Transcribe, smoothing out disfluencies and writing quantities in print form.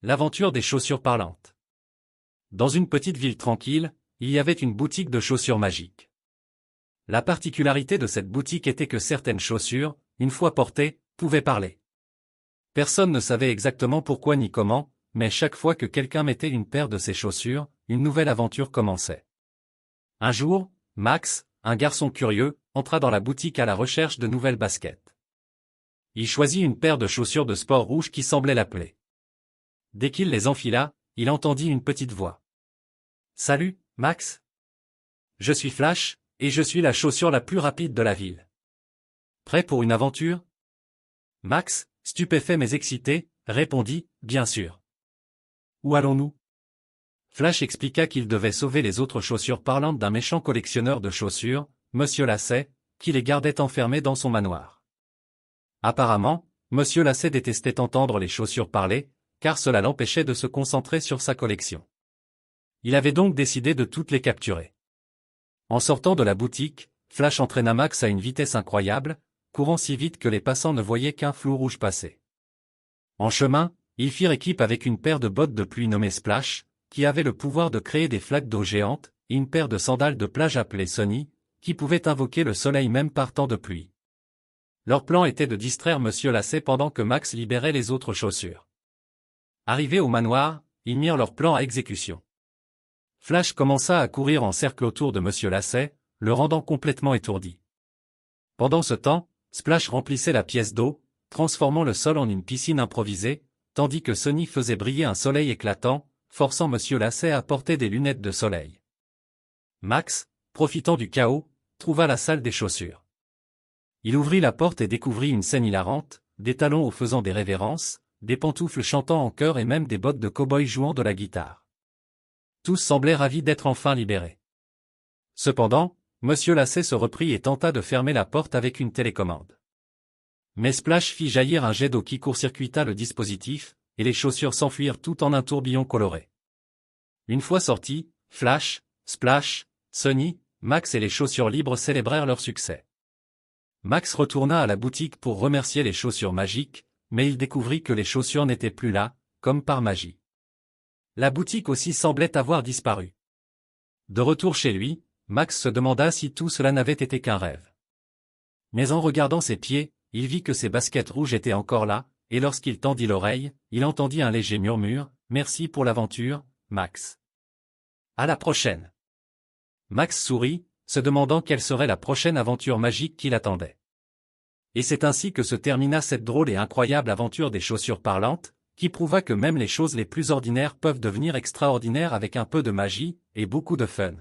L'aventure des chaussures parlantes. Dans une petite ville tranquille, il y avait une boutique de chaussures magiques. La particularité de cette boutique était que certaines chaussures, une fois portées, pouvaient parler. Personne ne savait exactement pourquoi ni comment, mais chaque fois que quelqu'un mettait une paire de ces chaussures, une nouvelle aventure commençait. Un jour, Max, un garçon curieux, entra dans la boutique à la recherche de nouvelles baskets. Il choisit une paire de chaussures de sport rouges qui semblait l'appeler. Dès qu'il les enfila, il entendit une petite voix. « Salut, Max. Je suis Flash, et je suis la chaussure la plus rapide de la ville. Prêt pour une aventure ?» Max, stupéfait mais excité, répondit « Bien sûr. » Où allons-nous ? Flash expliqua qu'il devait sauver les autres chaussures parlantes d'un méchant collectionneur de chaussures, Monsieur Lacet, qui les gardait enfermées dans son manoir. Apparemment, Monsieur Lacet détestait entendre les chaussures parler, car cela l'empêchait de se concentrer sur sa collection. Il avait donc décidé de toutes les capturer. En sortant de la boutique, Flash entraîna Max à une vitesse incroyable, courant si vite que les passants ne voyaient qu'un flou rouge passer. En chemin, ils firent équipe avec une paire de bottes de pluie nommées Splash, qui avait le pouvoir de créer des flaques d'eau géantes, et une paire de sandales de plage appelées Sonny, qui pouvaient invoquer le soleil même par temps de pluie. Leur plan était de distraire Monsieur Lacet pendant que Max libérait les autres chaussures. Arrivés au manoir, ils mirent leur plan à exécution. Flash commença à courir en cercle autour de Monsieur Lacet, le rendant complètement étourdi. Pendant ce temps, Splash remplissait la pièce d'eau, transformant le sol en une piscine improvisée, tandis que Sonny faisait briller un soleil éclatant, forçant Monsieur Lacet à porter des lunettes de soleil. Max, profitant du chaos, trouva la salle des chaussures. Il ouvrit la porte et découvrit une scène hilarante, des talons hauts faisant des révérences, des pantoufles chantant en chœur et même des bottes de cow-boy jouant de la guitare. Tous semblaient ravis d'être enfin libérés. Cependant, Monsieur Lacet se reprit et tenta de fermer la porte avec une télécommande. Mais Splash fit jaillir un jet d'eau qui court-circuita le dispositif, et les chaussures s'enfuirent tout en un tourbillon coloré. Une fois sortis, Flash, Splash, Sonny, Max et les chaussures libres célébrèrent leur succès. Max retourna à la boutique pour remercier les chaussures magiques, mais il découvrit que les chaussures n'étaient plus là, comme par magie. La boutique aussi semblait avoir disparu. De retour chez lui, Max se demanda si tout cela n'avait été qu'un rêve. Mais en regardant ses pieds, il vit que ses baskets rouges étaient encore là, et lorsqu'il tendit l'oreille, il entendit un léger murmure, « Merci pour l'aventure, Max. À la prochaine. » Max sourit, se demandant quelle serait la prochaine aventure magique qui l'attendait. Et c'est ainsi que se termina cette drôle et incroyable aventure des chaussures parlantes, qui prouva que même les choses les plus ordinaires peuvent devenir extraordinaires avec un peu de magie, et beaucoup de fun.